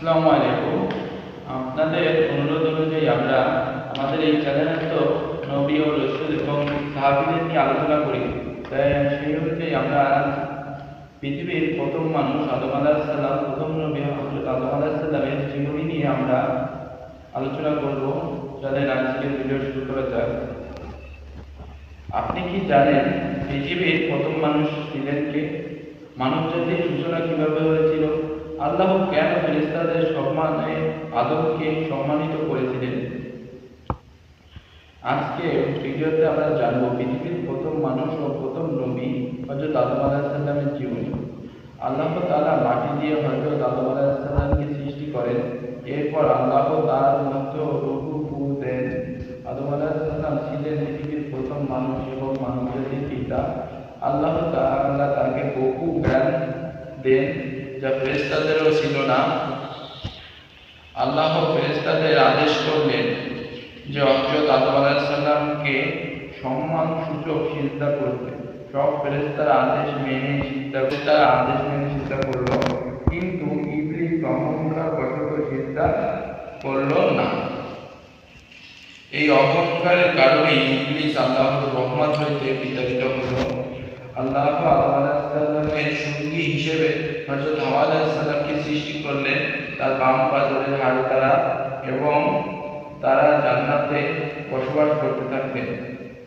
আসসালামু আলাইকুম। আপনাদের অনুরোধ অনুযায়ী আমরা আমাদের এই চ্যানেলে তো নবী ও রাসূল এবং সাহাবীদের নিয়ে আলোচনা করি। তাই সেই অনুযায়ী আমরা পৃথিবীর প্রথম মানুষ আদম আলাইহিস সালাম, প্রথম নবী হযরত আদম আলাইহিস সালামের জীবনী নিয়ে আমরা আলোচনা করব। চলেন আজকের ভিডিও শুরু করা যাক। আপনি কি জানেন পৃথিবীর প্রথম মানুষ ছিলেন কে? মানবজাতির সূচনা কিভাবে হয়েছিল? আল্লাহ কেন ফেরেশতাদের সম্মানে আদমকে সম্মানিত করেছিলেন? আজকে ভিডিওতে আমরা জানবো পৃথিবীর প্রথম মানুষ ও প্রথম নবী হযরত আদম আলাইহিস সালামের জীবনী। আল্লাহ তাআলা মাটি দিয়ে হযরত আদম আলাইহিস সালামকে সৃষ্টি করেন। এরপর আল্লাহ তার মধ্যে রূহ ফুঁক দেন। আদম আলাইহিস সালাম ছিলেন পৃথিবীর প্রথম মানুষ এবং মানবজাতির পিতা। আল্লাহ তাআলা তাকে বহু জ্ঞান দেন যা ফেরেশতাদেরও ছিল না। আল্লাহ ফেরেশতাদের আদেশ করলেন যে হযরত আদম আলাইহিস সালামকে সম্মানসূচক সিজদা করতে। সব ফেরেশতারা আদেশ মেনে সিজদা করলো, কিন্তু ইবলীস অহংকারবশত সিজদা করল না। এই অহংকারের কারণে ইবলীস আল্লাহর রহমত হইতে বিতাড়িত হল। আল্লাহ আদম আলাইহিস সালামের সঙ্গী হিসেবে হযরত হাওয়া আলাইহিস সালামকে সৃষ্টি করলেন তার বাম পাজরের হাড় দ্বারা, এবং তারা জান্নাতে বসবাস করতে থাকলেন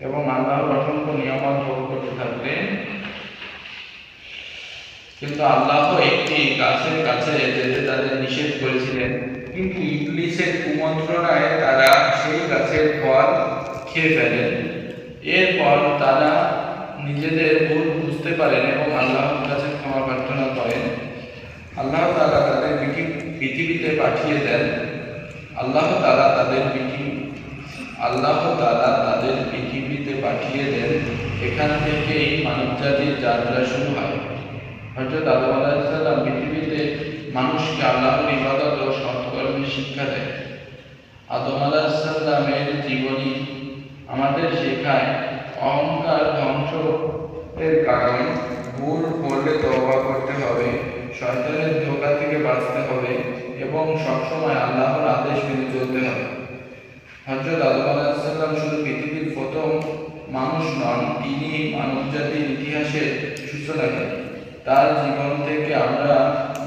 এবং আল্লাহর অসংখ্য নিয়ামত ভোগ করতে থাকলেন। কিন্তু আল্লাহ একটি গাছের কাছে যেতে তাদের নিষেধ করেছিলেন, কিন্তু ইবলীসের কুমন্ত্রণায় তারা সেই গাছের ফল খেয়ে ফেলেন। এরপর তারা নিজেদের ভুল বুঝতে পারেন এবং আল্লাহর কাছে ক্ষমা প্রার্থনা করেন। আল্লাহ তাআলা তাদের পৃথিবীতে পাঠিয়ে দেন। আল্লাহ তাআলা তাদের পৃথিবীতে পাঠিয়ে দেন। এখান থেকেই মানবজাতির যাত্রা শুরু হয়। হযরত আদম আলাইহিস সালাম পৃথিবীতে মানুষকে আল্লাহর ইবাদত ও সৎকর্মের শিক্ষা দেয়। আদম আলাইহিস সালামের জীবনী আমাদের শেখায় অহংকার ধ্বংসের কারণ, ভুল করলে তওবা করতে হবে, শয়তানের ধোঁকা থেকে বাঁচতে হবে এবং সবসময় আল্লাহর আদেশ মেনে চলতে হবে। হযরত আদম আলাইহিস সালাম শুধু পৃথিবীর প্রথম মানুষ নন, তিনি মানবজাতির ইতিহাসের সূচনাকারী। তার জীবন থেকে আমরা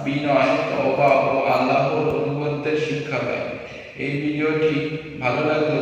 বিনয়, তওবা ও আল্লাহর অনুগত্যের শিক্ষা পাই। এই ভিডিওটি ভালো লাগলে